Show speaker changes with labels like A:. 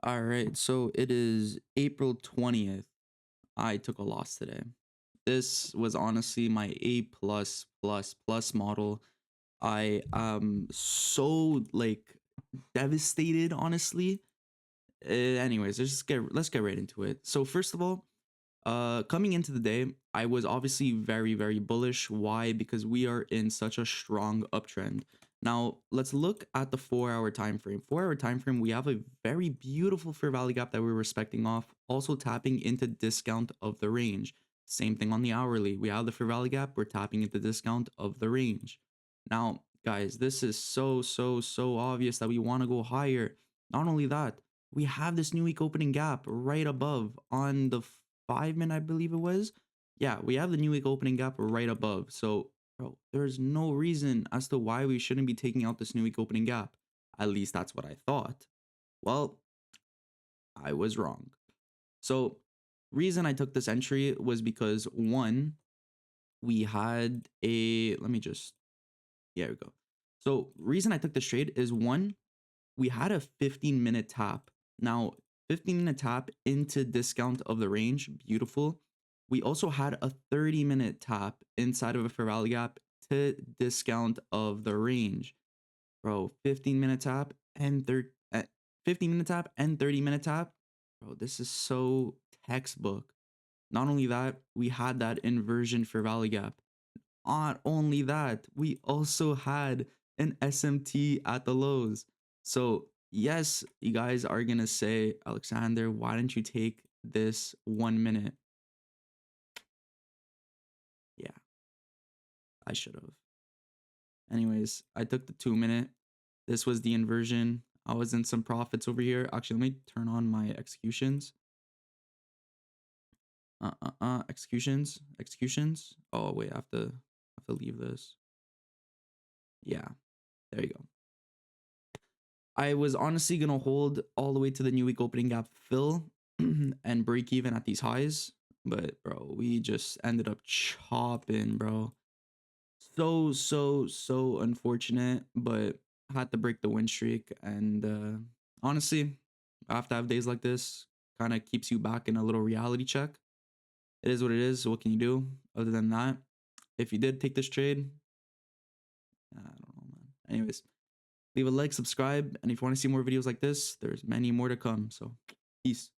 A: All right, so it is April 20th. I took a loss today. This was honestly my A plus model. I am so like devastated, honestly. Anyways, let's get right into it. So first of all, coming into the day, I was obviously very bullish. Why? Because we are in such a strong uptrend. Now, let's look at the 4-hour time frame. 4-hour time frame, we have a very beautiful fair value gap that we're respecting off, also tapping into discount of the range. Same thing on the hourly. We have the fair value gap, we're tapping into discount of the range. Now, guys, this is so obvious that we want to go higher. Not only that, we have this new week opening gap right above on the 5-minute, I believe it was. Yeah, we have the new week opening gap right above. So, bro, there's no reason as to why we shouldn't be taking out this new week opening gap. At least that's what I thought. Well, I was wrong. So, reason I took this entry was because one, we had a let me just yeah, we go. So, reason I took this trade is one, we had a 15-minute tap. Now, 15-minute tap into discount of the range, beautiful. We also had a 30-minute tap inside of a fair value gap to discount of the range. Bro, 15-minute tap and 15-minute tap and 30-minute tap. Bro, this is so textbook. Not only that, we had that inversion fair value gap. Not only that, we also had an SMT at the lows. So, yes, you guys are going to say, Alexander, why didn't you take this 1 minute? Yeah, I should have. Anyways, I took the 2 minute. This was the inversion. I was in some profits over here. Actually, let me turn on my executions. Executions. Oh, wait, I have to leave this. Yeah, there you go. I was honestly gonna hold all the way to the new week opening gap fill and break even at these highs, but bro, we just ended up chopping, bro. So unfortunate, but had to break the win streak. And honestly, I have to have days like this. Kind of keeps you back in a little reality check. It is what it is. So what can you do? Other than that, if you did take this trade, I don't know, man. Anyways. Leave a like, subscribe, and if you want to see more videos like this, there's many more to come. So, peace.